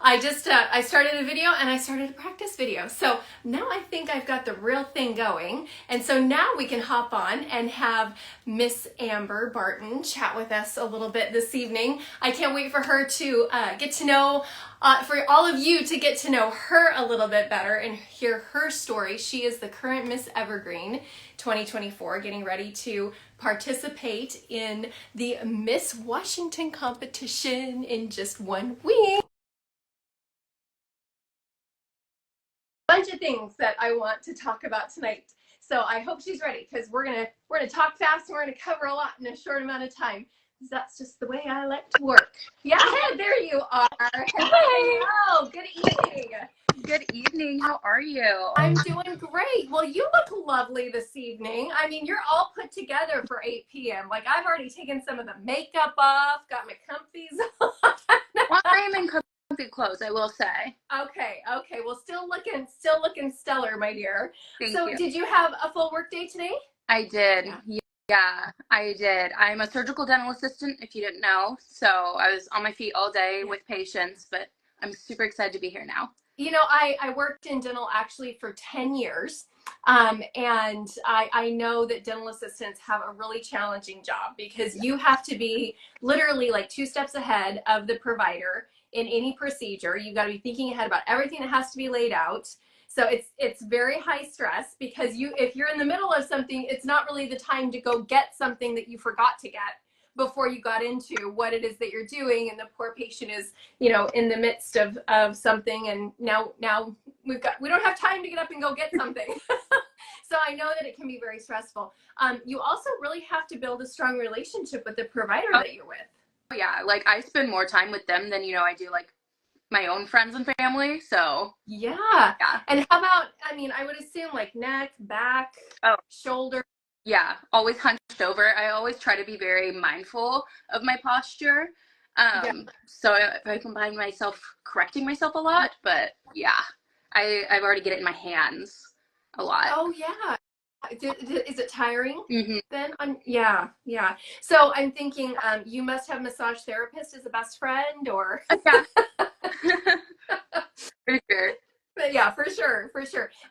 I started a video and I started a practice video. So now I think I've got the real thing going. And so now we can hop on and have Miss Amber Barton chat with us a little bit this evening. I can't wait for her to get to know, for all of you to get to know her a little bit better and hear her story. She is the current Miss Evergreen 2024, getting ready to participate in the Miss Washington competition in just 1 week. Bunch of things that I want to talk about tonight. So I hope she's ready because we're gonna talk fast and we're gonna cover a lot in a short amount of time. That's just the way I like to work. Yeah, hey, there you are. Hello. Good evening. Good evening. How are you? I'm doing great. Well, you look lovely this evening. I mean, you're all put together for 8 p.m. Like, I've already taken some of the makeup off, got my comfies on. Well, I am in comfy clothes, I will say. Okay. Well, still looking stellar, my dear. Thank you. Did you have a full work day today? I did. Yeah, I did. I'm a surgical dental assistant, if you didn't know. So I was on my feet all day with patients, but I'm super excited to be here now. You know, I worked in dental actually for 10 years. And I know that dental assistants have a really challenging job because you have to be literally like 2 steps ahead of the provider in any procedure. You've got to be thinking ahead about everything that has to be laid out. So it's very high stress because if you're in the middle of something, it's not really the time to go get something that you forgot to get before you got into what it is that you're doing, and the poor patient is, you know, in the midst of something, and now we don't have time to get up and go get something. So I know that it can be very stressful. You also really have to build a strong relationship with the provider that you're with. Yeah, like I spend more time with them than, I do like my own friends and family. So yeah. And how about, I mean, I would assume like neck, back, shoulder. Yeah, always hunched over. I always try to be very mindful of my posture. So I combine myself correcting myself a lot, but yeah, I've already get it in my hands a lot. Oh yeah. Is it tiring then? Yeah. So I'm thinking you must have massage therapist as a best friend, or yeah. For sure. But yeah, for sure.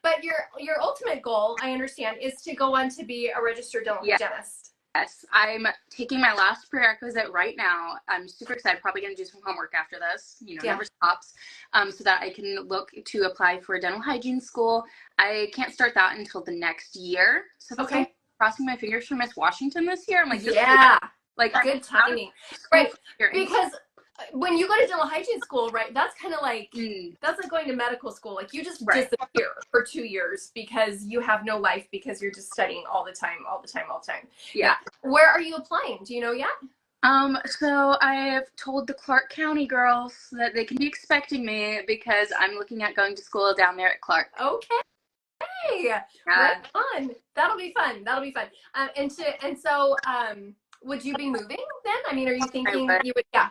But your ultimate goal, I understand, is to go on to be a registered dental hygienist. Yes, I'm taking my last prerequisite right now. I'm super excited. Probably going to do some homework after this. Never stops. So that I can look to apply for dental hygiene school. I can't start that until the next year. So I'm crossing my fingers for Miss Washington this year. I'm like, like good timing, right? Because when you go to dental hygiene school, right, that's kind of like that's like going to medical school. Like you just disappear for 2 years because you have no life because you're just studying all the time. Yeah. Where are you applying? Do you know yet? So I have told the Clark County girls that they can be expecting me because I'm looking at going to school down there at Clark. Okay. Right on. That'll be fun. And so would you be moving then? I mean, are you thinking you would? Yeah.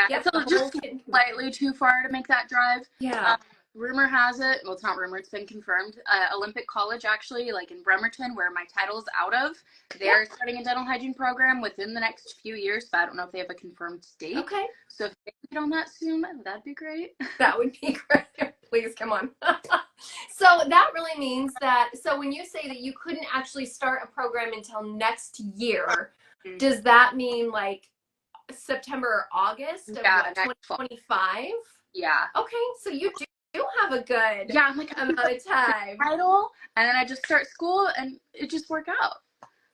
It's just slightly too far to make that drive. Yeah. Rumor has it, well, it's not rumor, it's been confirmed. Olympic College, actually, like in Bremerton, where my title's out of, they're starting a dental hygiene program within the next few years, but I don't know if they have a confirmed date. Okay. So if they get on that soon, that'd be great. That would be great. Please, come on. So that really means that, so when you say that you couldn't actually start a program until next year, does that mean like September or August of 2025? Yeah. Okay, so you do have a good amount of time. Title, and then I just start school, and it just work out.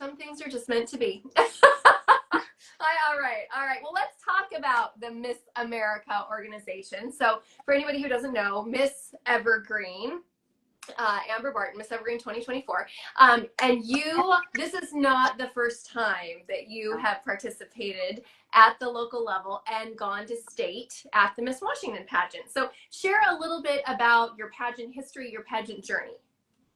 Some things are just meant to be. All right. Well, let's talk about the Miss America organization. So for anybody who doesn't know, Miss Evergreen, Amber Barton, Miss Evergreen 2024. And this is not the first time that you have participated at the local level and gone to state at the Miss Washington pageant. So share a little bit about your pageant history, your pageant journey.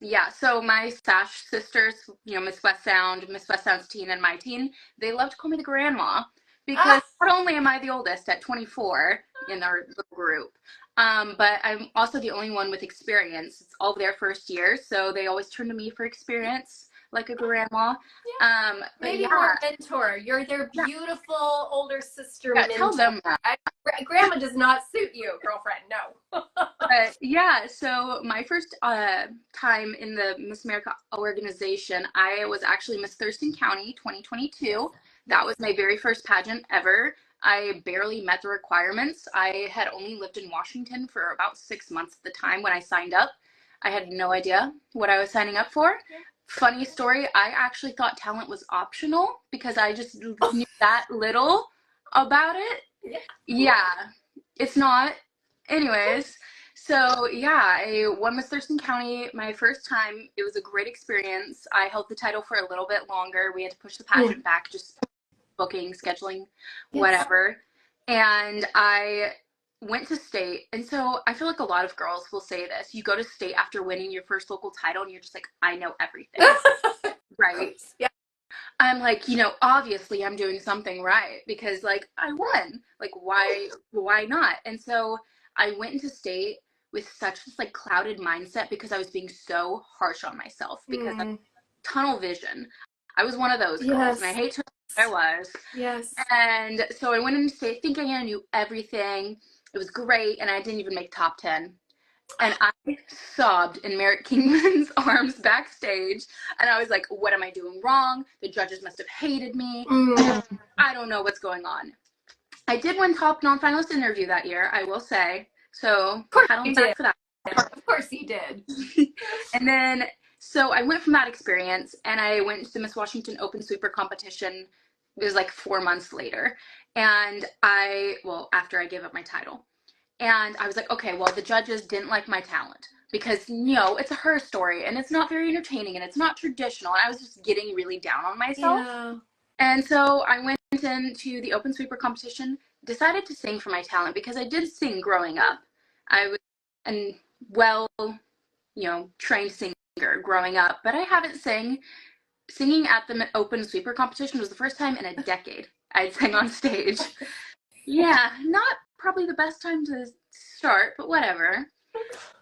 Yeah, so my Sash sisters, Miss West Sound's teen and my teen, they love to call me the grandma because not only am I the oldest at 24 in our little group, but I'm also the only one with experience. It's all their first year, so they always turn to me for experience. like a grandma. But Maybe yeah, more mentor. You're their yeah, beautiful older sister yeah, tell mentor. them that. Grandma does not suit you, girlfriend. No. But yeah, so my first time in the Miss America organization, I was actually Miss Thurston County 2022. That was my very first pageant ever. I barely met the requirements. I had only lived in Washington for about 6 months at the time when I signed up. I had no idea what I was signing up for. Funny story, I actually thought talent was optional because I just knew that little about it. Yeah, it's not. Anyways, so yeah, I won Miss Thurston County my first time. It was a great experience. I held the title for a little bit longer. We had to push the pageant back, just booking, scheduling, whatever. And I went to state. And so I feel like a lot of girls will say this. You go to state after winning your first local title and you're just like, I know everything. Right? Yeah. I'm like, obviously I'm doing something right because like I won. Like why not? And so I went into state with such this like clouded mindset because I was being so harsh on myself because of tunnel vision. I was one of those girls and I hate to admit I was. Yes. And so I went into state thinking I knew everything. It was great and I didn't even make top 10. And I sobbed in Merritt Kingman's arms backstage. And I was like, what am I doing wrong? The judges must have hated me. I don't know what's going on. I did win top non-finalist interview that year, I will say. So pat on the back for that. Of course you did. And then, so I went from that experience and I went to the Miss Washington Open Sweeper competition. It was like 4 months later. And after I gave up my title. And I was like, okay, well, the judges didn't like my talent because, it's a her story and it's not very entertaining and it's not traditional. And I was just getting really down on myself. Yeah. And so I went into the Open Sweeper competition, decided to sing for my talent because I did sing growing up. I was a trained singer growing up, but I haven't singing at the Open Sweeper competition was the first time in a decade I'd sang on stage. Yeah, not probably the best time to start, but whatever.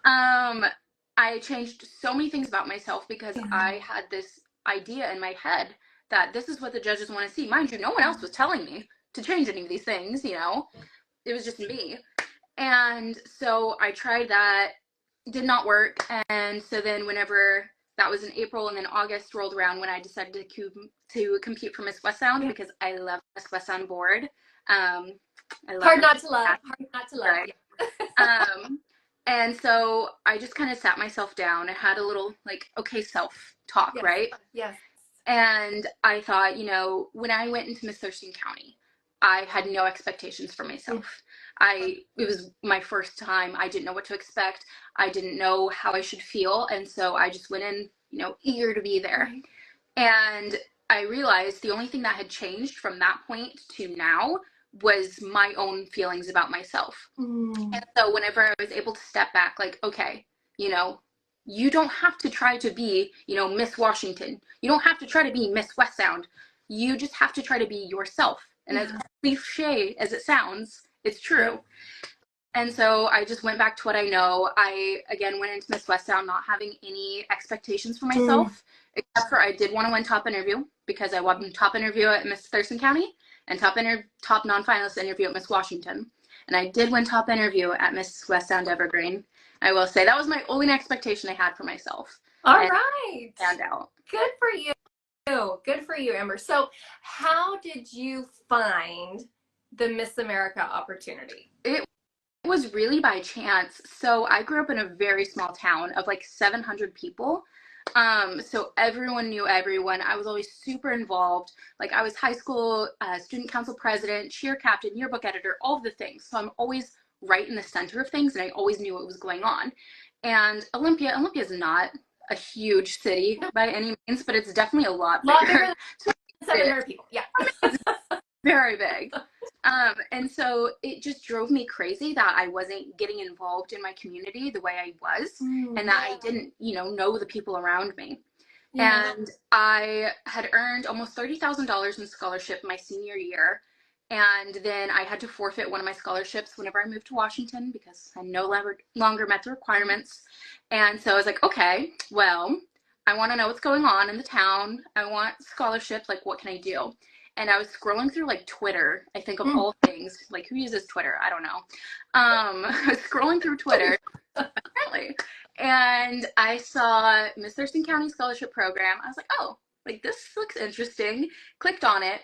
I changed so many things about myself because I had this idea in my head that this is what the judges want to see. Mind you, no one else was telling me to change any of these things, It was just me. And so I tried that, did not work. And so then whenever that was in April and then August rolled around when I decided to compete for Miss West Sound because I love Miss West Sound board. Hard not to love. Right. Yeah. And so I just kind of sat myself down and had a little self-talk, right? Yes. And I thought, when I went into Miss Thurston County, I had no expectations for myself. It was my first time. I didn't know what to expect. I didn't know how I should feel. And so I just went in, eager to be there. Right. And I realized the only thing that had changed from that point to now was my own feelings about myself. And so whenever I was able to step back, like, okay, you don't have to try to be, Miss Washington. You don't have to try to be Miss West Sound. You just have to try to be yourself. And as cliche as it sounds, it's true. And so I just went back to what I know. I, again, went into Miss West Sound not having any expectations for myself, except for I did want to win top interview because I won top interview at Miss Thurston County and top non-finalist interview at Miss Washington. And I did win top interview at Miss West Sound Evergreen. I will say that was my only expectation I had for myself. All right. Stand out. Good for you. Good for you, Amber. So how did you find the Miss America opportunity? It was really by chance. So I grew up in a very small town of like 700 people. So everyone knew everyone. I was always super involved. Like I was high school student council president, cheer captain, yearbook editor, all of the things. So I'm always right in the center of things and I always knew what was going on. And Olympia is not a huge city by any means, but it's definitely a lot bigger. Than 700 people. Yeah. Very big. And so it just drove me crazy that I wasn't getting involved in my community the way I was and that I didn't, know the people around me. Yeah. And I had earned almost $30,000 in scholarship my senior year. And then I had to forfeit one of my scholarships whenever I moved to Washington because I no longer met the requirements. And so I was like, okay, well, I want to know what's going on in the town. I want scholarships. Like, what can I do? And I was scrolling through like Twitter. I think of all things, like who uses Twitter? I don't know. I was scrolling through Twitter, apparently, and I saw Miss Thurston County Scholarship Program. I was like, oh, like this looks interesting. Clicked on it.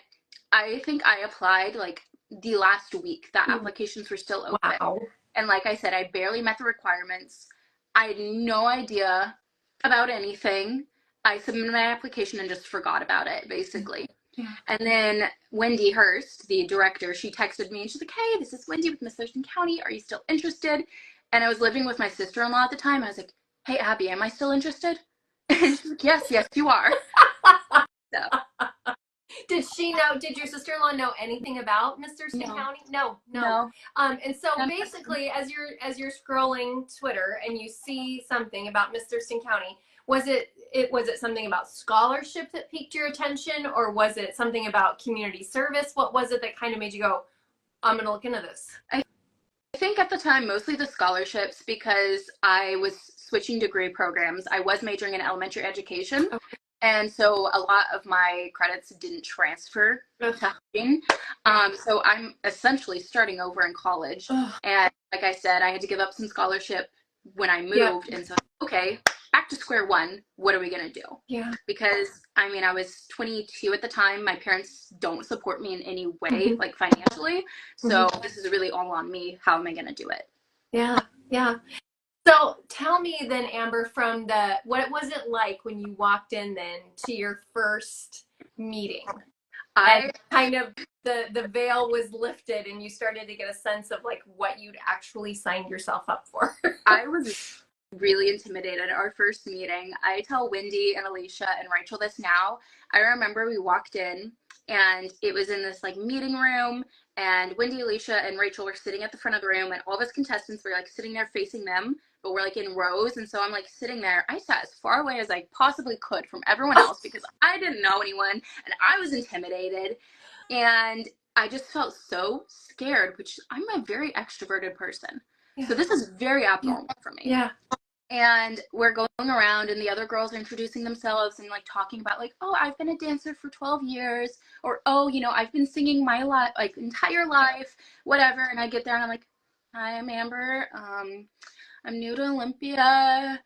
I think I applied like the last week that applications were still open. Wow. And like I said, I barely met the requirements. I had no idea about anything. I submitted my application and just forgot about it, basically. Yeah. And then Wendy Hurst, the director, she texted me and she's like, hey, this is Wendy with Miss Thurston County. Are you still interested? And I was living with my sister-in-law at the time. I was like, hey, Abby, am I still interested? And she's like, yes, you are. So. Did your sister-in-law know anything about Miss Thurston County? No. And so basically, as you're scrolling Twitter and you see something about Miss Thurston County, was it something about scholarship that piqued your attention, or was it something about community service? What was it that kind of made you go, I'm going to look into this? I think at the time, mostly the scholarships, because I was switching degree programs. I was majoring in elementary education. Okay. And so a lot of my credits didn't transfer to hygiene. So I'm essentially starting over in college. And like I said, I had to give up some scholarship when I moved. And so, okay, back to square one. What are we going to do? Yeah. Because, I mean, I was 22 at the time. My parents don't support me in any way, like financially. So this is really all on me. How am I going to do it? Yeah. So tell me then, Amber, what was it like when you walked in then to your first meeting? And kind of the veil was lifted and you started to get a sense of like what you'd actually signed yourself up for. I was really intimidated at our first meeting. I tell Wendy and Alicia and Rachel this now. I remember we walked in and it was in this like meeting room, and Wendy, Alicia, and Rachel were sitting at the front of the room, and all of us contestants were like sitting there facing them, but we're like in rows. And so I'm like sitting there. I sat as far away as I possibly could from everyone else because I didn't know anyone and I was intimidated. And I just felt so scared, which I'm a very extroverted person. Yeah. So this is very abnormal for me. Yeah. And we're going around and the other girls are introducing themselves and like talking about like, oh, I've been a dancer for 12 years, or, oh, you know, I've been singing my entire life, whatever. And I get there and I'm like, hi, I'm Amber. I'm new to Olympia.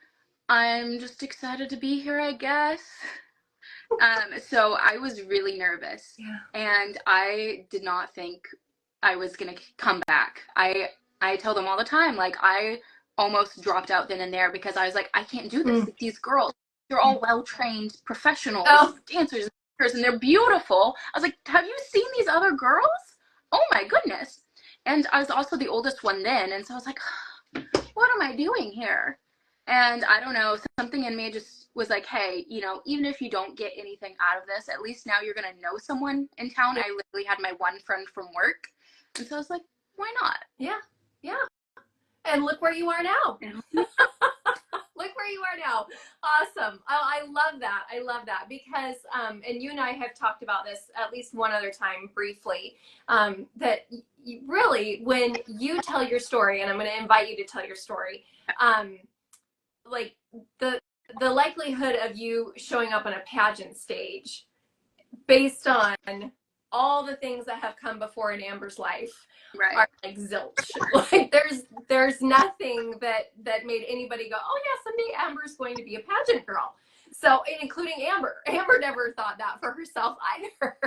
I'm just excited to be here, I guess. So I was really nervous. Yeah. And I did not think I was going to come back. I tell them all the time, like, I almost dropped out then and there because I was like, I can't do this. These girls, they're all well-trained professionals, dancers, and they're beautiful. I was like, have you seen these other girls? Oh my goodness. And I was also the oldest one then. And so I was like, what am I doing here? And I don't know, something in me just was like, hey, you know, even if you don't get anything out of this, at least now you're going to know someone in town. I literally had my one friend from work. And so I was like, why not? Yeah. And look where you are now. Look where you are now. Awesome. Oh, I love that because, and you and I have talked about this at least one other time briefly, that really when you tell your story, and I'm going to invite you to tell your story, like the likelihood of you showing up on a pageant stage based on all the things that have come before in Amber's life are like zilch. Like there's nothing that made anybody go, oh yeah, someday Amber's going to be a pageant girl. So, including Amber. Amber never thought that for herself either.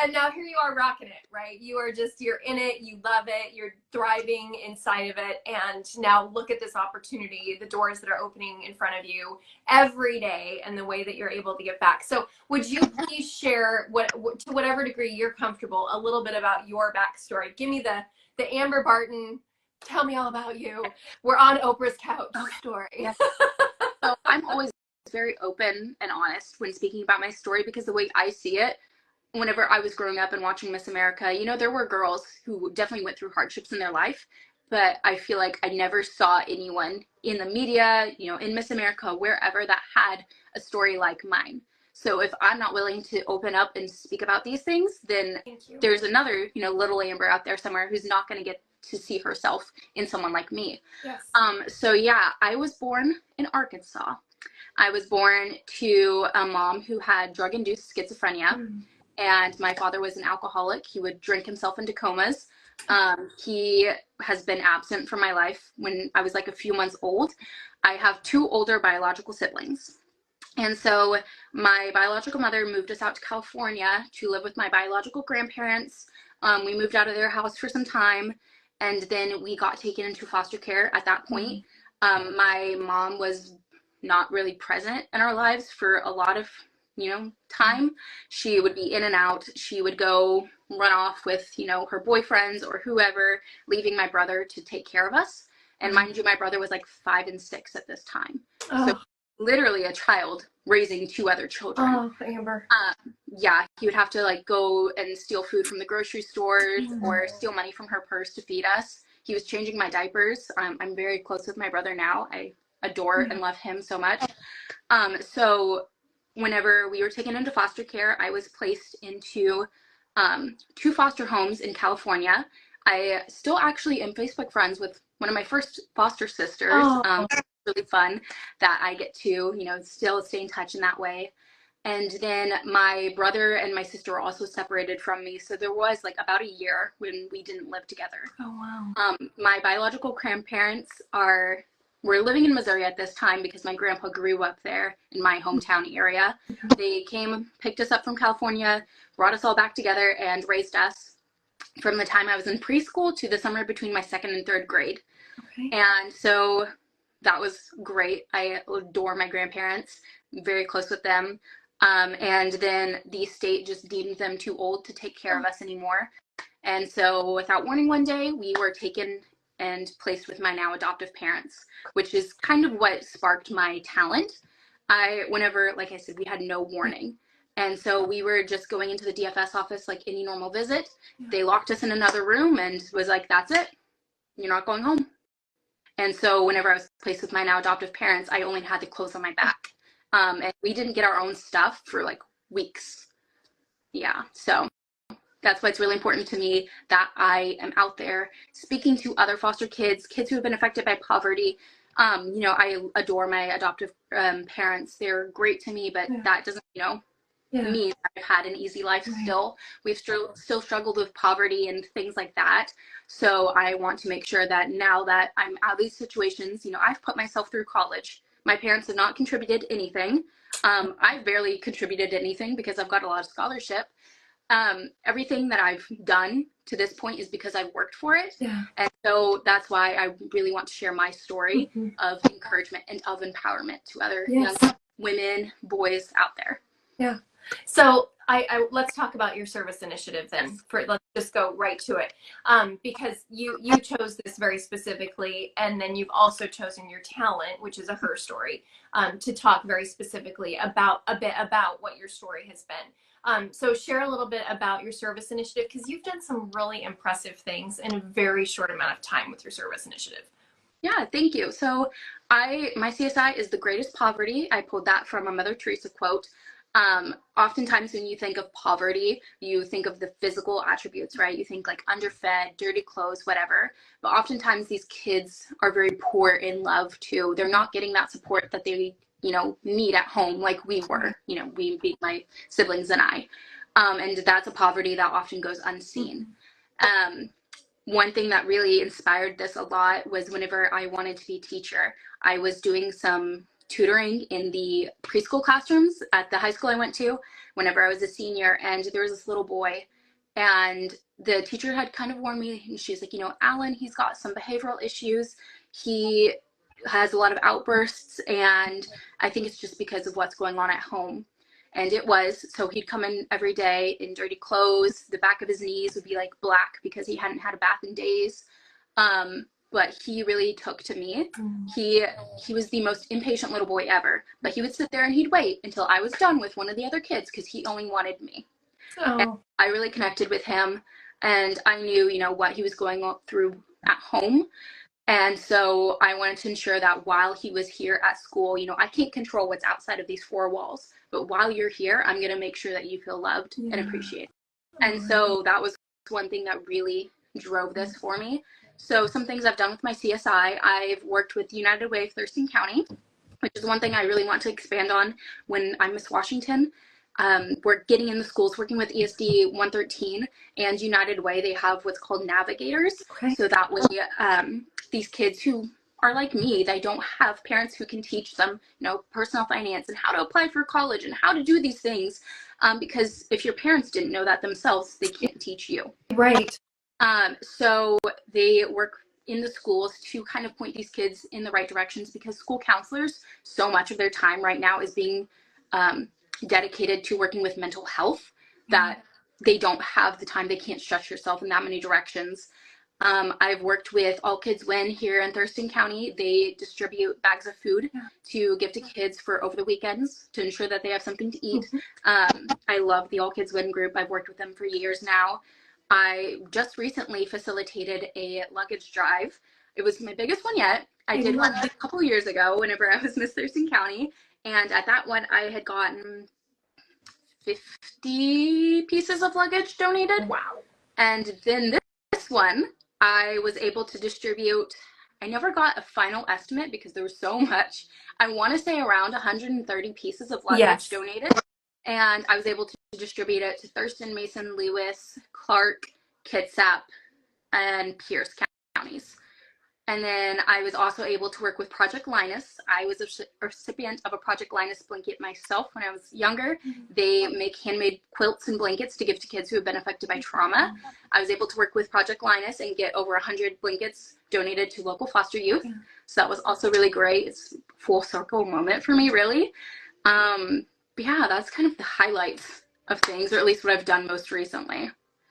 And now here you are rocking it, right? You're in it, you love it, you're thriving inside of it. And now look at this opportunity, the doors that are opening in front of you every day and the way that you're able to give back. So would you please share, to whatever degree you're comfortable, a little bit about your backstory? Give me the Amber Barton, tell me all about you. We're on Oprah's couch story. Yes. So I'm always very open and honest when speaking about my story, because the way I see it, whenever I was growing up and watching Miss America, you know, there were girls who definitely went through hardships in their life, but I feel like I never saw anyone in the media, you know, in Miss America, wherever, that had a story like mine. So if I'm not willing to open up and speak about these things, then there's another, you know, little Amber out there somewhere who's not going to get to see herself in someone like me. Yes. So yeah, I was born in Arkansas. I was born to a mom who had drug-induced schizophrenia, and my father was an alcoholic. He would drink himself into comas. He has been absent from my life when I was like a few months old. I have 2 older biological siblings. And so my biological mother moved us out to California to live with my biological grandparents. We moved out of their house for some time, and then we got taken into foster care at that point. My mom was not really present in our lives for a lot of, time. She would be in and out. She would go run off with, her boyfriends or whoever, leaving my brother to take care of us. And mind you, my brother was like 5 and 6 at this time. So literally a child raising 2 other children. Oh, Amber. Yeah, he would have to like go and steal food from the grocery stores or steal money from her purse to feed us. He was changing my diapers. I'm very close with my brother now. I adore and love him so much. So whenever we were taken into foster care, I was placed into 2 foster homes in California. I still actually am Facebook friends with one of my first foster sisters. Really fun that I get to, still stay in touch in that way. And then my brother and my sister were also separated from me. So there was like about a year when we didn't live together. Oh, wow. My biological grandparents were living in Missouri at this time because my grandpa grew up there in my hometown area. They came, picked us up from California, brought us all back together, and raised us from the time I was in preschool to the summer between my 2nd and 3rd grade. Okay. And so that was great. I adore my grandparents, very close with them. And then the state just deemed them too old to take care of us anymore. And so without warning, one day we were taken and placed with my now adoptive parents, which is kind of what sparked my talent. Whenever, like I said, we had no warning. And so we were just going into the DFS office like any normal visit. They locked us in another room and was like, that's it. You're not going home. And so whenever I was placed with my now adoptive parents, I only had the clothes on my back. And we didn't get our own stuff for like weeks. Yeah, so that's why it's really important to me that I am out there speaking to other foster kids who have been affected by poverty. I adore my adoptive parents. They're great to me, but that doesn't, mean I've had an easy life still. We've still struggled with poverty and things like that. So I want to make sure that now that I'm out of these situations, I've put myself through college. My parents have not contributed anything. I've barely contributed anything because I've got a lot of scholarship. Everything that I've done to this point is because I've worked for it. And so that's why I really want to share my story of encouragement and of empowerment to other young women, boys out there. Yeah. So let's talk about your service initiative then. Let's just go right to it, because you chose this very specifically, and then you've also chosen your talent, which is a her story, to talk very specifically about what your story has been. So share a little bit about your service initiative, because you've done some really impressive things in a very short amount of time with your service initiative. Yeah, thank you. So my CSI is the greatest poverty. I pulled that from a Mother Teresa quote. Oftentimes when you think of poverty, you think of the physical attributes, right? You think like underfed, dirty clothes, whatever. But oftentimes these kids are very poor in love too. They're not getting that support that they, need at home like we were, my siblings and I. And that's a poverty that often goes unseen. One thing that really inspired this a lot was whenever I wanted to be a teacher, I was doing some tutoring in the preschool classrooms at the high school I went to whenever I was a senior, and there was this little boy, and the teacher had kind of warned me, and she's like, Alan, he's got some behavioral issues. He has a lot of outbursts, and I think it's just because of what's going on at home. And it was. So he'd come in every day in dirty clothes. The back of his knees would be like black because he hadn't had a bath in days. But he really took to me. He was the most impatient little boy ever. But he would sit there and he'd wait until I was done with one of the other kids because he only wanted me. And I really connected with him. And I knew, what he was going through at home. And so I wanted to ensure that while he was here at school, I can't control what's outside of these 4 walls. But while you're here, I'm going to make sure that you feel loved and appreciated. And so that was one thing that really drove this for me. So some things I've done with my CSI, I've worked with United Way of Thurston County, which is one thing I really want to expand on when I'm Miss Washington. We're getting in the schools, working with ESD 113 and United Way. They have what's called navigators. Okay. So that way, these kids who are like me, they don't have parents who can teach them, personal finance and how to apply for college and how to do these things. Because if your parents didn't know that themselves, they can't teach you. Right. So they work in the schools to kind of point these kids in the right directions, because school counselors, so much of their time right now is being dedicated to working with mental health, that they don't have the time. They can't stretch yourself in that many directions. I've worked with All Kids Win here in Thurston County. They distribute bags of food to give to kids for over the weekends to ensure that they have something to eat. I love the All Kids Win group. I've worked with them for years now. I just recently facilitated a luggage drive. It was my biggest one yet. I did one a couple years ago whenever I was Miss Thurston County. And at that one, I had gotten 50 pieces of luggage donated. Wow. And then this one, I was able to distribute, I never got a final estimate because there was so much. I want to say around 130 pieces of luggage donated. And I was able to distribute it to Thurston, Mason, Lewis, Clark, Kitsap, and Pierce counties. And then I was also able to work with Project Linus. I was a recipient of a Project Linus blanket myself when I was younger. They make handmade quilts and blankets to give to kids who have been affected by trauma. I was able to work with Project Linus and get over 100 blankets donated to local foster youth. So that was also really great. It's a full circle moment for me, really. But yeah, that's kind of the highlights of things, or at least what I've done most recently.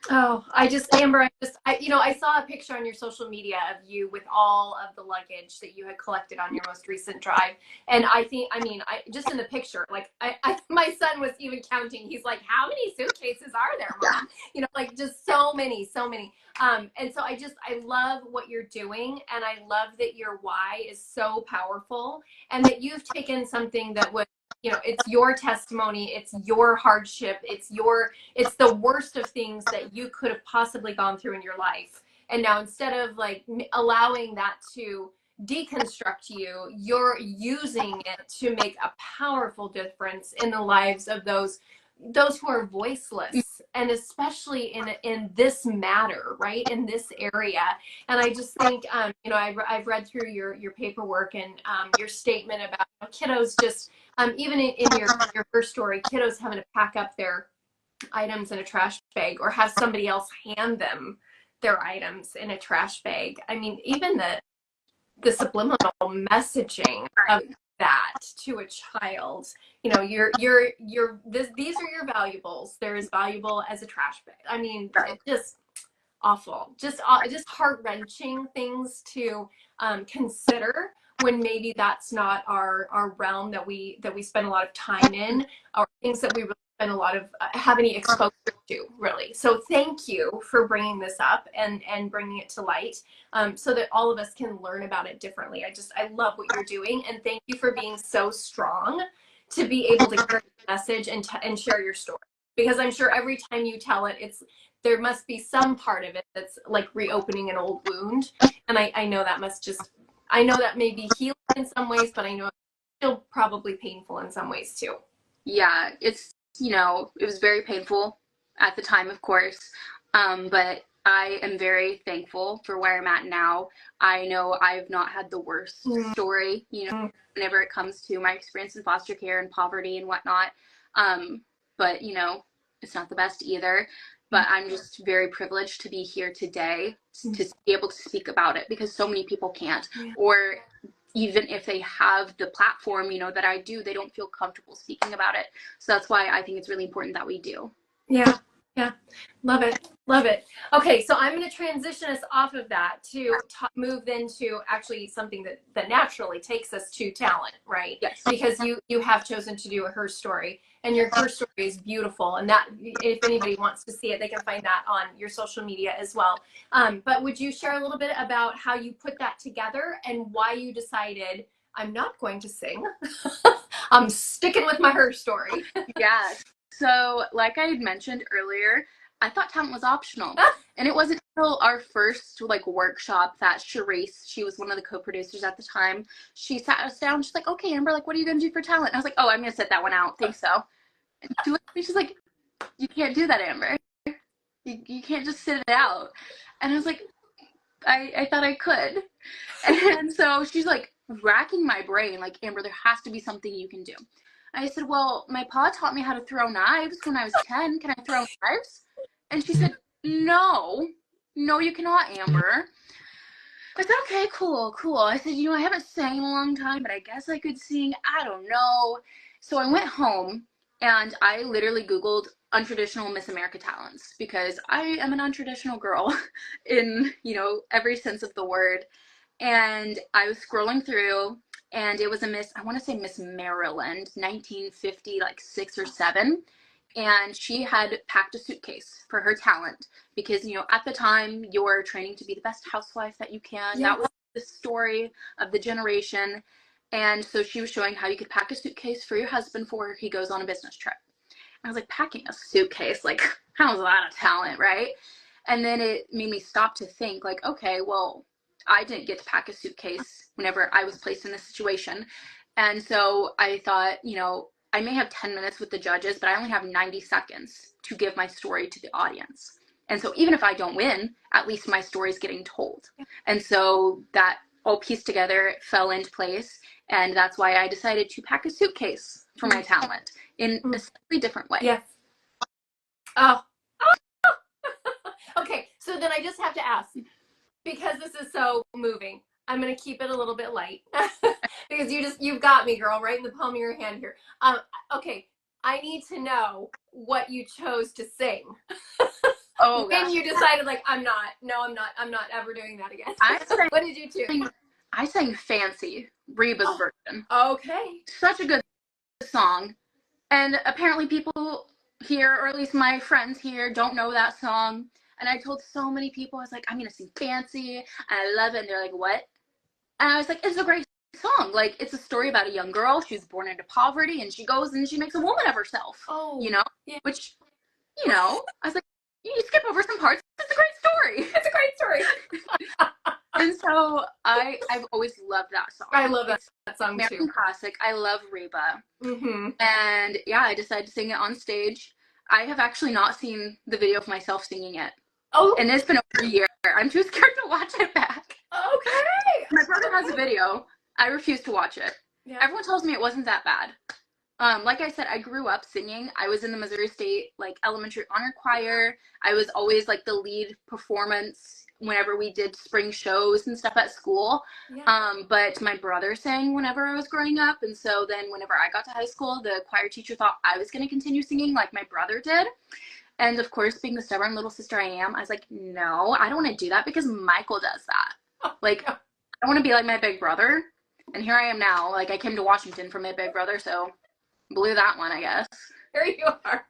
Oh, Amber, I saw a picture on your social media of you with all of the luggage that you had collected on your most recent drive. And just in the picture, my son was even counting. He's like, how many suitcases are there, Mom? Just so many. And so I love what you're doing. And I love that your why is so powerful, and that you've taken something that was, it's your testimony, it's your hardship, it's the worst of things that you could have possibly gone through in your life. And now, instead of allowing that to deconstruct you, you're using it to make a powerful difference in the lives of those who are voiceless, and especially in this matter, right, in this area. And I just think, I've read through your paperwork and your statement about kiddos just, even in your first story, kiddos having to pack up their items in a trash bag, or have somebody else hand them their items in a trash bag. I mean, even the subliminal messaging of that to a child, these are your valuables. They're as valuable as a trash bag. I mean, it's just awful, just heart-wrenching things to consider, when maybe that's not our realm that we spend a lot of time in, or things that we really spend a lot of have any exposure to, really. So thank you for bringing this up and bringing it to light, so that all of us can learn about it differently. I love what you're doing, and thank you for being so strong to be able to carry the message and share your story, because I'm sure every time you tell it, there must be some part of it that's like reopening an old wound. And I know that I know that may be healing in some ways, but I know it's still probably painful in some ways too. Yeah, it's, it was very painful at the time, of course. But I am very thankful for where I'm at now. I know I've not had the worst story, whenever it comes to my experience in foster care and poverty and whatnot. But, it's not the best either. But I'm just very privileged to be here today to be able to speak about it, because so many people can't. Or even if they have the platform, that I do, they don't feel comfortable speaking about it. So that's why I think it's really important that we do. Yeah. Love it. Okay, so I'm going to transition us off of that to move into actually something that naturally takes us to talent, right? Yes. Because you have chosen to do a her story, and your her story is beautiful, and that, if anybody wants to see it, they can find that on your social media as well. But would you share a little bit about how you put that together and why you decided, I'm not going to sing, I'm sticking with my her story? Yeah. So like I had mentioned earlier, I thought talent was optional. And it wasn't until our first like workshop that Charisse, she was one of the co-producers at the time, she sat us down. She's like, okay, Amber, like, what are you going to do for talent? And I was like, oh, I'm going to sit that one out. Think so. And she's like, you can't do that, Amber. You can't just sit it out. And I was like, I thought I could. And so she's like racking my brain, like, Amber, there has to be something you can do. I said, well, my pa taught me how to throw knives when I was 10. Can I throw knives? And she said, no, you cannot, Amber. I said, okay, cool. I said, I haven't sang in a long time, but I guess I could sing. I don't know. So I went home and I literally Googled untraditional Miss America talents because I am an untraditional girl in, every sense of the word. And I was scrolling through and it was a Miss, I want to say Miss Maryland, 1950, like 6 or 7. And she had packed a suitcase for her talent because, at the time you're training to be the best housewife that you can. Yes. That was the story of the generation. And so she was showing how you could pack a suitcase for your husband before he goes on a business trip. I was like, packing a suitcase, like, how's that a talent, right? And then it made me stop to think, like, okay, well, I didn't get to pack a suitcase whenever I was placed in this situation. And so I thought, I may have 10 minutes with the judges, but I only have 90 seconds to give my story to the audience. And so even if I don't win, at least my story is getting told. And so that all pieced together fell into place. And that's why I decided to pack a suitcase for my talent in a slightly different way. Yes. Oh. Okay, so then I just have to ask, because this is so moving, I'm going to keep it a little bit light because you've got me, girl, right in the palm of your hand here. Okay, I need to know what you chose to sing. Oh, gosh. And you decided, like, I'm not ever doing that again. What did you choose? I sang Fancy, Reba's version. Okay. Such a good song. And apparently people here, or at least my friends here, don't know that song. And I told so many people, I was like, I'm going to sing Fancy, and I love it. And they're like, what? And I was like, it's a great song. Like, it's a story about a young girl. She was born into poverty, and she goes and she makes a woman of herself. Oh. Yeah. Which, I was like, you skip over some parts. It's a great story. It's a great story. And so I've always loved that song. I love that song American too. Classic. I love Reba. Mm-hmm. And yeah, I decided to sing it on stage. I have actually not seen the video of myself singing it. Oh. And it's been over a year. I'm too scared to watch it back. Okay. My brother has a video. I refuse to watch it. Yeah. Everyone tells me it wasn't that bad. Like I said, I grew up singing. I was in the Missouri State, like, elementary honor choir. I was always, like, the lead performance whenever we did spring shows and stuff at school. Yeah. But my brother sang whenever I was growing up. And so then whenever I got to high school, the choir teacher thought I was going to continue singing like my brother did. And of course, being the stubborn little sister I am, I was like, no, I don't want to do that because Michael does that. Like, I want to be like my big brother. And here I am now. Like, I came to Washington from my big brother, so blew that one, I guess. There you are.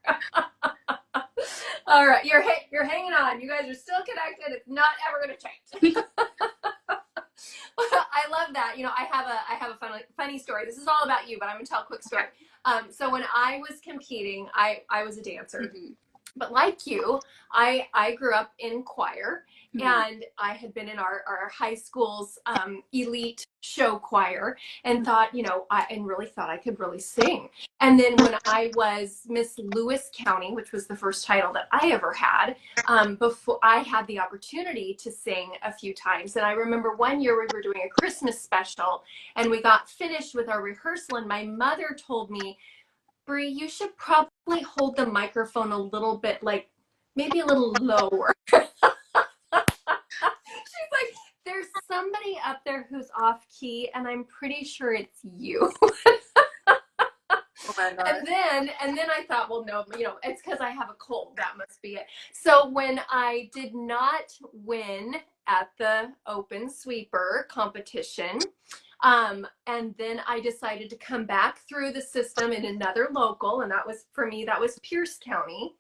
All right, you're hanging on. You guys are still connected. It's not ever going to change. I love that. I have a funny story. This is all about you, but I'm going to tell a quick story. So when I was competing, I was a dancer. Mm-hmm. But like you, I grew up in choir, mm-hmm. and I had been in our high school's elite show choir, and thought, and really thought I could really sing. And then when I was Miss Lewis County, which was the first title that I ever had, before I had the opportunity to sing a few times. And I remember one year we were doing a Christmas special, and we got finished with our rehearsal, and my mother told me, Bree, you should probably hold the microphone a little bit, like, maybe a little lower. She's like, there's somebody up there who's off key, and I'm pretty sure it's you. Oh my God. And then I thought, well, no, it's because I have a cold. That must be it. So when I did not win at the open sweeper competition, and then I decided to come back through the system in another local, and that was, for me, that was Pierce County.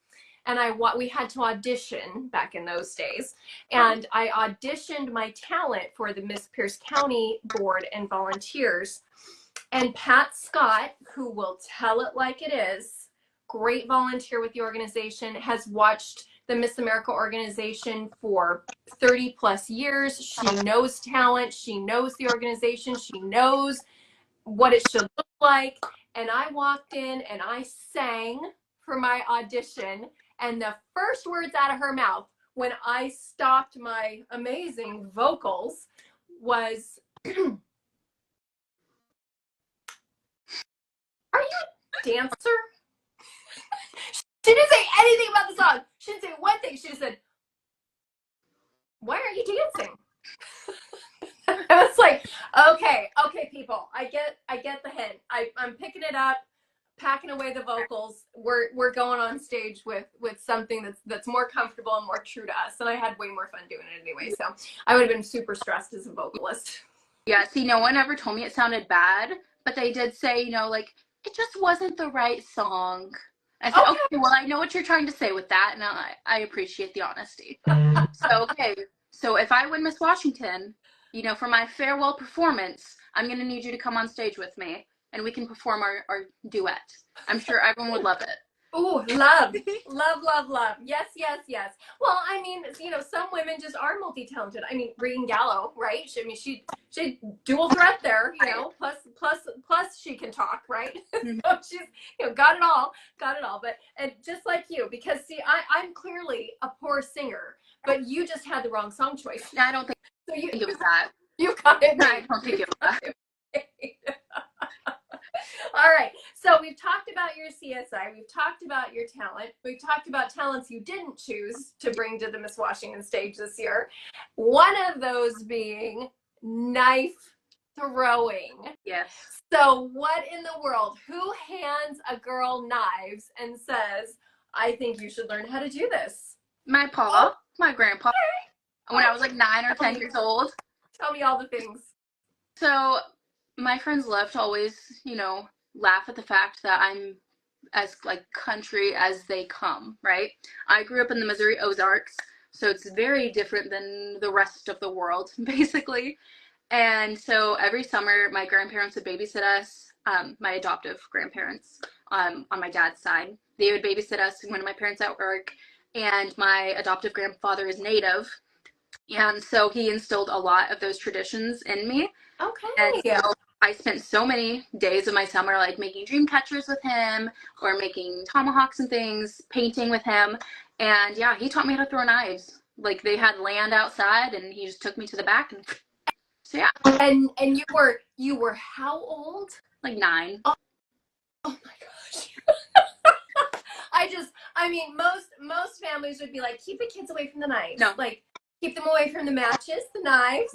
And we had to audition back in those days. And I auditioned my talent for the Miss Pierce County board and volunteers. And Pat Scott, who will tell it like it is, great volunteer with the organization, has watched the Miss America organization for 30 plus years. She knows talent. She knows the organization. She knows what it should look like. And I walked in and I sang for my audition. And the first words out of her mouth when I stopped my amazing vocals was, "Are you a dancer?" She didn't say anything about the song. She didn't say one thing. She just said, "Why aren't you dancing?" I was like, okay, people, I get the hint. I'm picking it up, packing away the vocals. We're going on stage with something that's more comfortable and more true to us. And I had way more fun doing it anyway. So I would have been super stressed as a vocalist. Yeah, see, no one ever told me it sounded bad, but they did say, you know, like, it just wasn't the right song. I said, okay, well, I know what you're trying to say with that, and I appreciate the honesty. So, okay, so if I win Miss Washington, you know, for my farewell performance, I'm going to need you to come on stage with me, and we can perform our duet. I'm sure everyone would love it. Oh, love. Yes. Well, I mean, you know, some women just are multi-talented. I mean, Breann Gallo, right? She dual threat there, you know, plus she can talk, right? So she's, you know, got it all. But and just like you, because see, I'm clearly a poor singer, but you just had the wrong song choice. I don't think, so it was that. You got it. I don't think it was that. All right, so we've talked about your CSI, we've talked about your talent, we've talked about talents you didn't choose to bring to the Miss Washington stage this year. One of those being knife throwing. Yes. So what in the world, who hands a girl knives and says, "I think you should learn how to do this"? My pa, my grandpa, when I was like 9 or 10 years old. Tell me all the things. So my friends love to always, you know, laugh at the fact that I'm as like country as they come, right? I grew up in the Missouri Ozarks, so it's very different than the rest of the world, basically. And so every summer, my grandparents would babysit us, my adoptive grandparents on my dad's side. They would babysit us when my parents at work, and my adoptive grandfather is Native. And so he instilled a lot of those traditions in me. Okay. And so I spent so many days of my summer like making dream catchers with him, or making tomahawks and things, painting with him. And yeah, he taught me how to throw knives. Like, they had land outside and he just took me to the back, and so yeah. And you were how old? Like 9. Oh my gosh. I mean, most families would be like, keep the kids away from the knives. No. Like, keep them away from the matches, the knives.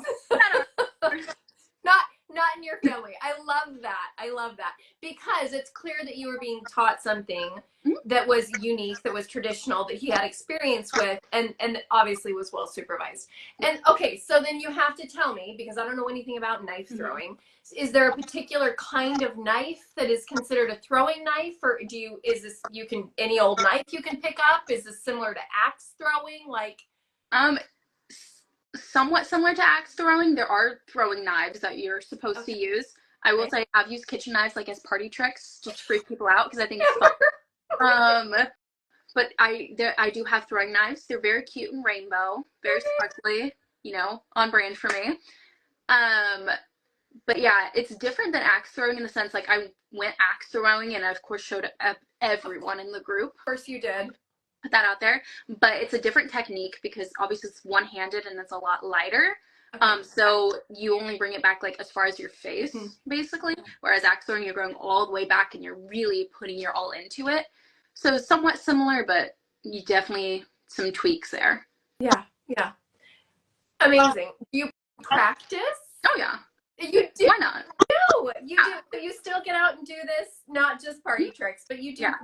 Not in your family. I love that. Because it's clear that you were being taught something that was unique, that was traditional, that he had experience with, and obviously was well supervised. And okay, so then you have to tell me, because I don't know anything about knife throwing, is there a particular kind of knife that is considered a throwing knife, or any old knife you can pick up? Is this similar to axe throwing? Like, somewhat similar to axe throwing. There are throwing knives that you're supposed to use. I will say I've used kitchen knives like as party tricks, just to freak people out, because I think it's fun. But I do have throwing knives. They're very cute and rainbow, very sparkly, you know, on brand for me. But yeah, it's different than axe throwing in the sense, like, I went axe throwing and I of course showed up everyone in the group. Of course you did. Put that out there, but it's a different technique because obviously it's one-handed and it's a lot lighter. Okay. So you only bring it back like as far as your face, basically, whereas axe throwing, you're going all the way back and you're really putting your all into it. So somewhat similar, but you definitely some tweaks there. Yeah. Amazing. Do you practice? Oh yeah. You do? Why not? No, you do. So you still get out and do this, not just party tricks, but you do. Yeah.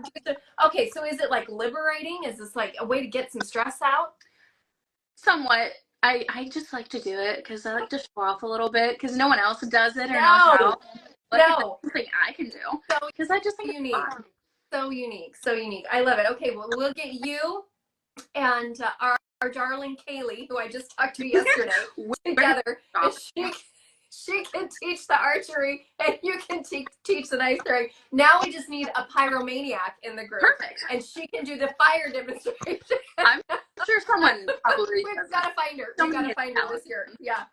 Okay, so is it like liberating? Is this like a way to get some stress out? Somewhat. I just like to do it because I like to show off a little bit because no one else does it or knows how. No. Something I can do. So because I just think unique. So unique. I love it. Okay, well, we'll get you and our darling Kaylee, who I just talked to yesterday, together. She can teach the archery and you can teach the knife throwing. Now we just need a pyromaniac in the group. Perfect. And she can do the fire demonstration. I'm sure someone probably We've got to find her. We've got to find her this year. Yeah.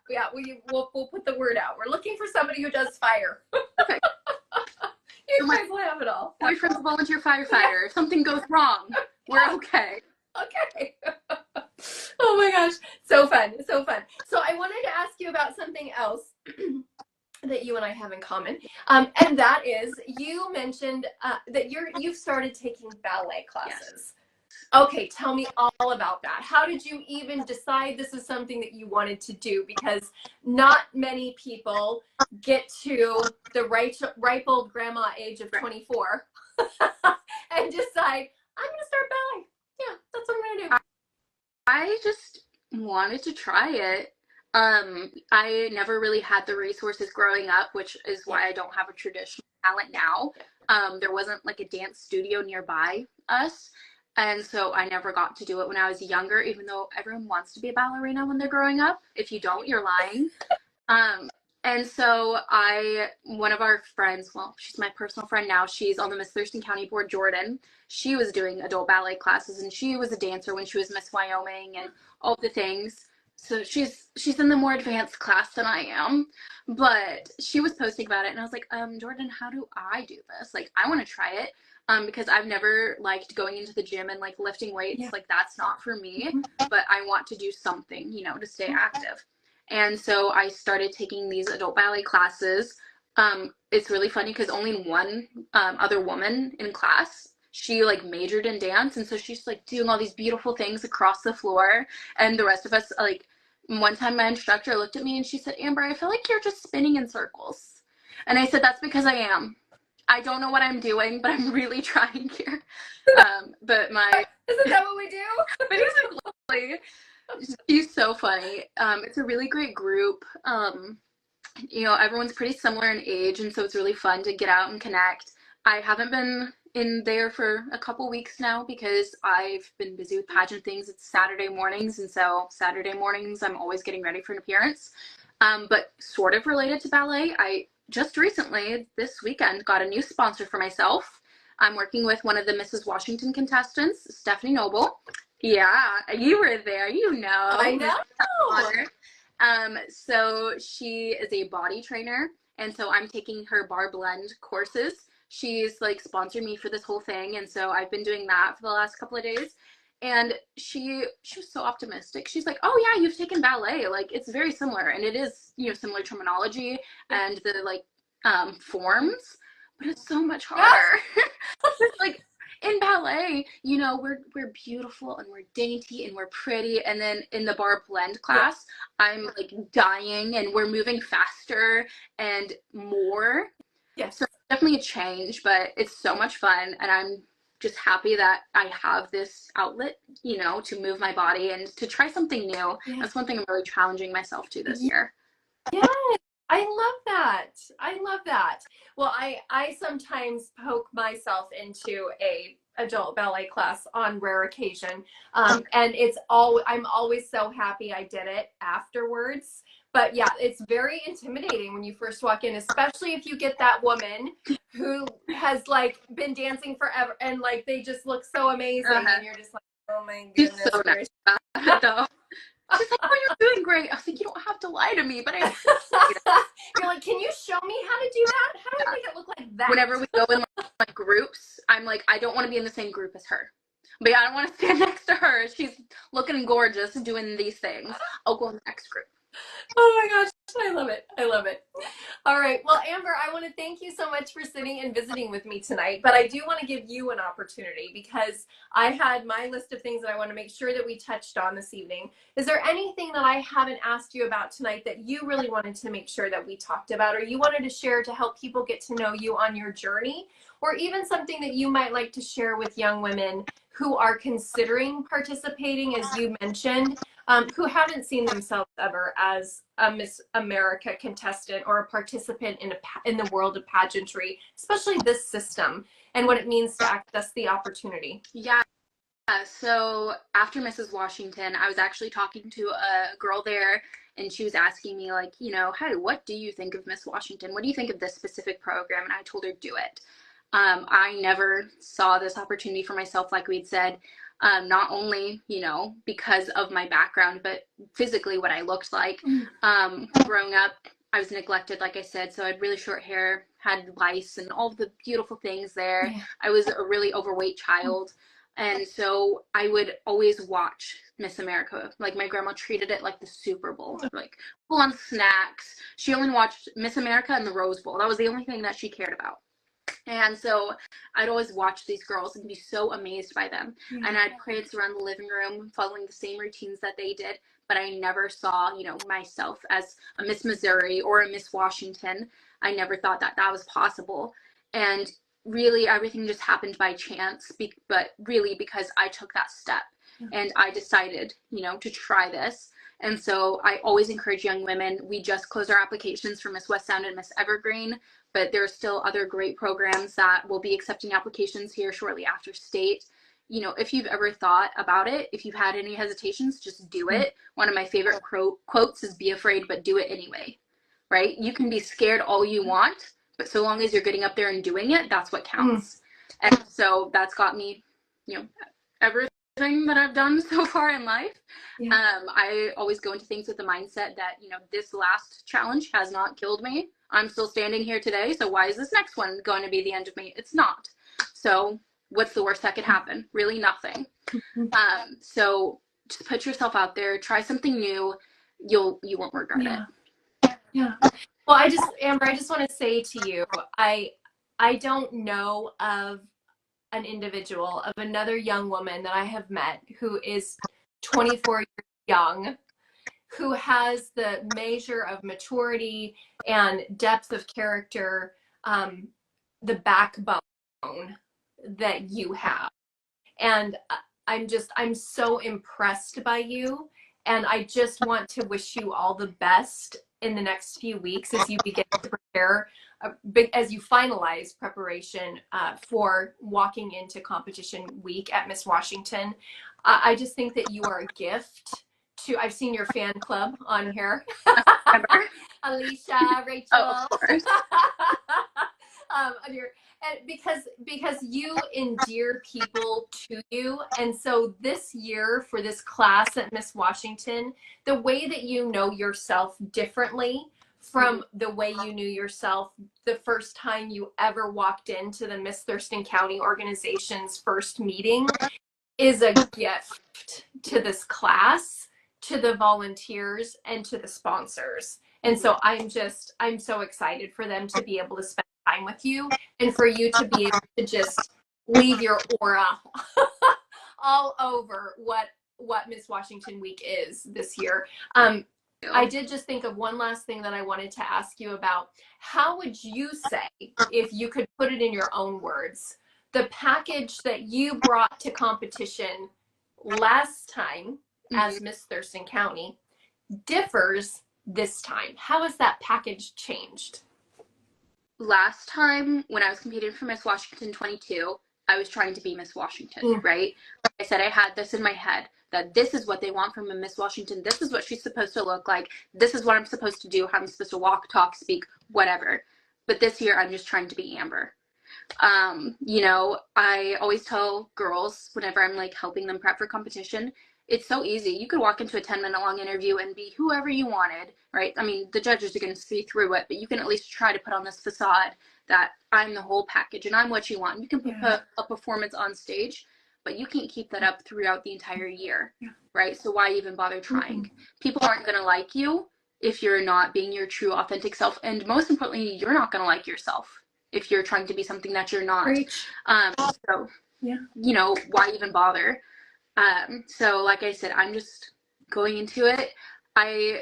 We'll put the word out. We're looking for somebody who does fire. Okay. You guys will have it all. Boyfriend's a volunteer firefighter. Yeah. If something goes wrong, we're okay. Okay. Oh my gosh. So fun. So fun. So I wanted to ask you about something else that you and I have in common. And that is, you mentioned that you've started taking ballet classes. Yes. Okay, tell me all about that. How did you even decide this is something that you wanted to do? Because not many people get to the ripe old grandma age of 24 and decide, I'm going to start ballet. Yeah, that's what I'm going to do. I just wanted to try it. I never really had the resources growing up, which is why I don't have a traditional talent now. There wasn't like a dance studio nearby us. And so I never got to do it when I was younger, even though everyone wants to be a ballerina when they're growing up. If you don't, you're lying. And so one of our friends, well, she's my personal friend now. She's on the Miss Thurston County Board, Jordan. She was doing adult ballet classes, and she was a dancer when she was Miss Wyoming and all the things. So she's in the more advanced class than I am. But she was posting about it, and I was like, Jordan, how do I do this? Like, I want to try it. Because I've never liked going into the gym and like lifting weights. Yeah. Like, that's not for me, but I want to do something, to stay active. And so I started taking these adult ballet classes. It's really funny because only one other woman in class, she like majored in dance. And so she's like doing all these beautiful things across the floor. And the rest of us, like, one time my instructor looked at me and she said, Amber, I feel like you're just spinning in circles. And I said, that's because I am. I don't know what I'm doing, but I'm really trying here. But isn't that what we do? Basically, she's so funny. It's a really great group. Everyone's pretty similar in age, and so it's really fun to get out and connect. I haven't been in there for a couple weeks now because I've been busy with pageant things. It's Saturday mornings, and so Saturday mornings I'm always getting ready for an appearance. But sort of related to ballet, I just recently, this weekend, got a new sponsor for myself. I'm working with one of the Mrs. Washington contestants, Stephanie Noble. Yeah, you were there, I know. So she is a body trainer, and so I'm taking her bar blend courses. She's like sponsored me for this whole thing, and so I've been doing that for the last couple of days. And she was so optimistic. She's like, oh yeah, you've taken ballet. Like, it's very similar. And it is, similar terminology and the like forms, but it's so much harder. It's like in ballet, we're beautiful and we're dainty and we're pretty. And then in the bar blend class, I'm like dying and we're moving faster and more. Yes. So definitely a change, but it's so much fun. And I'm just happy that I have this outlet, to move my body and to try something new. Yeah. That's one thing I'm really challenging myself to this year. Yes, I love that. I love that. Well, I sometimes poke myself into a adult ballet class on rare occasion. And I'm always so happy I did it afterwards. But yeah, it's very intimidating when you first walk in, especially if you get that woman who has like been dancing forever and like they just look so amazing and you're just like, oh my goodness. She's so nice though. She's like, oh, you're doing great. I was like, you don't have to lie to me, but you're like, can you show me how to do that? How do I make it look like that? Whenever we go in like groups, I'm like, I don't want to be in the same group as her. But yeah, I don't want to stand next to her. She's looking gorgeous doing these things. I'll go in the next group. Oh my gosh, I love it. I love it. All right. Well, Amber, I want to thank you so much for sitting and visiting with me tonight, but I do want to give you an opportunity because I had my list of things that I want to make sure that we touched on this evening. Is there anything that I haven't asked you about tonight that you really wanted to make sure that we talked about or you wanted to share to help people get to know you on your journey, or even something that you might like to share with young women who are considering participating, as you mentioned, who haven't seen themselves ever as a Miss America contestant or a participant in the world of pageantry, especially this system and what it means to access the opportunity? Yeah. So after Mrs. Washington, I was actually talking to a girl there, and she was asking me like, you know, hey, what do you think of Miss Washington? What do you think of this specific program? And I told her, do it. I never saw this opportunity for myself, like we'd said, not only, you know, because of my background, but physically what I looked like. Growing up, I was neglected, like I said, so I had really short hair, had lice and all the beautiful things there. Yeah. I was a really overweight child. And so I would always watch Miss America. Like my grandma treated it like the Super Bowl, like full on snacks. She only watched Miss America and the Rose Bowl. That was the only thing that she cared about. And so I'd always watch these girls and be so amazed by them. Yeah. And I'd prance around the living room following the same routines that they did. But I never saw, you know, myself as a Miss Missouri or a Miss Washington. I never thought that that was possible. And really everything just happened by chance, but really because I took that step. Yeah. And I decided, you know, to try this. And so I always encourage young women. We just closed our applications for Miss West Sound and Miss Evergreen, but there are still other great programs that will be accepting applications here shortly after state. You know, if you've ever thought about it, if you've had any hesitations, just do it. One of my favorite quotes is, be afraid, but do it anyway, right? You can be scared all you want, but so long as you're getting up there and doing it, that's what counts. And so that's got me, you know, everything that I've done so far in life. Yeah. I always go into things with the mindset that, you know, this last challenge has not killed me. I'm still standing here today, so why is this next one going to be the end of me? It's not. So what's the worst that could happen? Really nothing. So just put yourself out there, try something new. You won't regret it. Yeah. Well, Amber, I just want to say to you, I don't know of an individual, of another young woman that I have met who is 24 years young, who has the measure of maturity and depth of character, the backbone that you have. And I'm so impressed by you. And I just want to wish you all the best in the next few weeks as you begin to prepare, as you finalize preparation for walking into competition week at Miss Washington. I just think that you are a gift to, I've seen your fan club on here. Alicia, Rachel. Oh, of course. Because you endear people to you. And so this year for this class at Miss Washington, the way that you know yourself differently from the way you knew yourself the first time you ever walked into the Miss Thurston County organization's first meeting is a gift to this class, to the volunteers, and to the sponsors. And so I'm so excited for them to be able to spend time with you and for you to be able to just leave your aura all over what Miss Washington Week is this year. I did just think of one last thing that I wanted to ask you about. How would you say, if you could put it in your own words, the package that you brought to competition last time as Miss Thurston County differs this time? How has that package changed? Last time when I was competing for Miss Washington 22, I was trying to be Miss Washington, right? Like I said, I had this in my head that this is what they want from a Miss Washington. This is what she's supposed to look like. This is what I'm supposed to do, how I'm supposed to walk, talk, speak, whatever. But this year, I'm just trying to be Amber. You know, I always tell girls whenever I'm like helping them prep for competition, it's so easy. You could walk into a 10-minute long interview and be whoever you wanted, right? I mean, the judges are going to see through it, but you can at least try to put on this facade that I'm the whole package and I'm what you want. You can put a performance on stage, but you can't keep that up throughout the entire year, right? So why even bother trying? People aren't going to like you if you're not being your true, authentic self. And most importantly, you're not going to like yourself if you're trying to be something that you're not. So, you know, why even bother? So like I said, I'm just going into it. I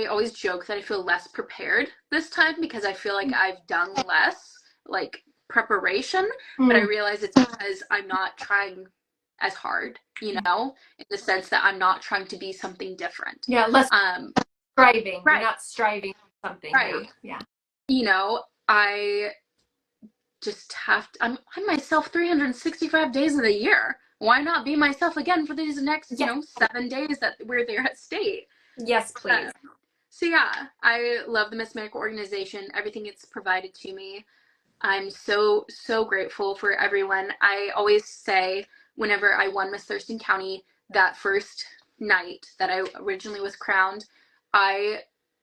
always joke that I feel less prepared this time because I feel like I've done less like preparation, but I realize it's because I'm not trying as hard, you know, in the sense that I'm not trying to be something different. Yeah, less striving. Right. You're not striving for something. Right. Yeah. You know, I just have to, I'm myself 365 days of the year. Why not be myself again for these next, you know, 7 days that we're there at state? Yes, please. So yeah, I love the Miss America organization, everything it's provided to me. I'm so, so grateful for everyone. I always say whenever I won Miss Thurston County, that first night that I originally was crowned, I,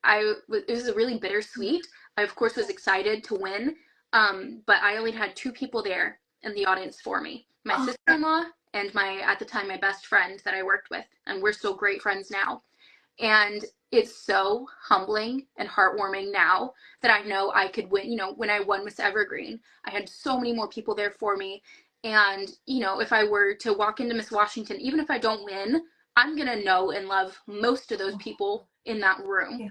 it was really bittersweet. I, of course, was excited to win, but I only had two people there in the audience for me. My sister-in-law and at the time, my best friend that I worked with, and we're still great friends now. And it's so humbling and heartwarming now that I know I could win. You know, when I won Miss Evergreen, I had so many more people there for me. And, you know, if I were to walk into Miss Washington, even if I don't win, I'm going to know and love most of those people in that room. Yeah.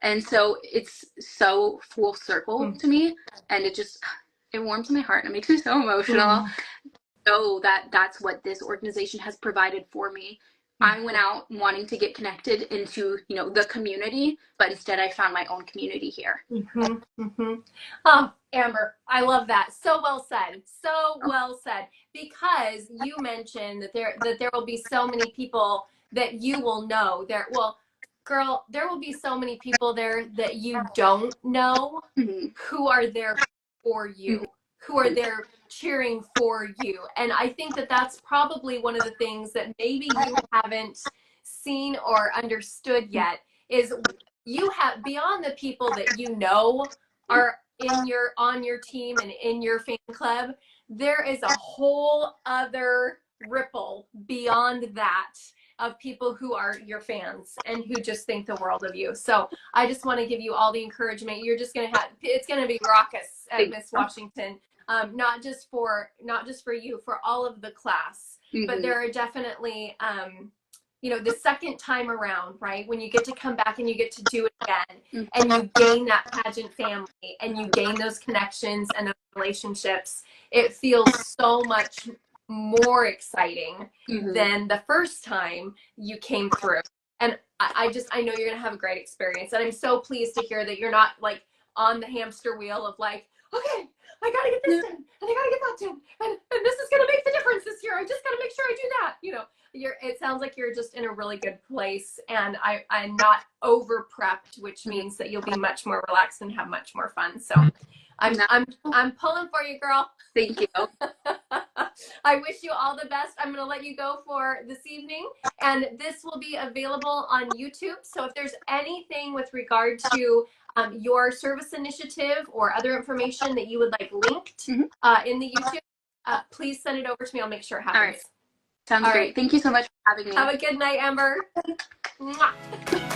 And so it's so full circle to me. And it warms my heart and it makes me so emotional. So that's what this organization has provided for me. I went out wanting to get connected into, you know, the community, but instead I found my own community here. Oh, Amber, I love that. So well said. So well said. Because you mentioned that there will be so many people that you will know there. Well, girl, there will be so many people there that you don't know who are there for you, who are there cheering for you. And I think that that's probably one of the things that maybe you haven't seen or understood yet is you have, beyond the people that you know are on your team and in your fan club, there is a whole other ripple beyond that of people who are your fans and who just think the world of you. So I just want to give you all the encouragement. You're just going to have, it's going to be raucous at Miss Washington. Not just for you, for all of the class, but there are definitely, you know, the second time around, right? When you get to come back and you get to do it again and you gain that pageant family and you gain those connections and those relationships, it feels so much more exciting than the first time you came through. And I know you're going to have a great experience. And I'm so pleased to hear that you're not like on the hamster wheel of like, okay, I got to get this done and I got to get that done. And this is going to make the difference this year. I just got to make sure I do that. You know, it sounds like you're just in a really good place, and I'm not over prepped, which means that you'll be much more relaxed and have much more fun. So I'm pulling for you, girl. Thank you. I wish you all the best. I'm going to let you go for this evening, and this will be available on YouTube. So if there's anything with regard to your service initiative or other information that you would like linked in the YouTube, please send it over to me. I'll make sure it happens. All right. Sounds great. Thank you so much for having me. Have a good night, Amber. Mwah.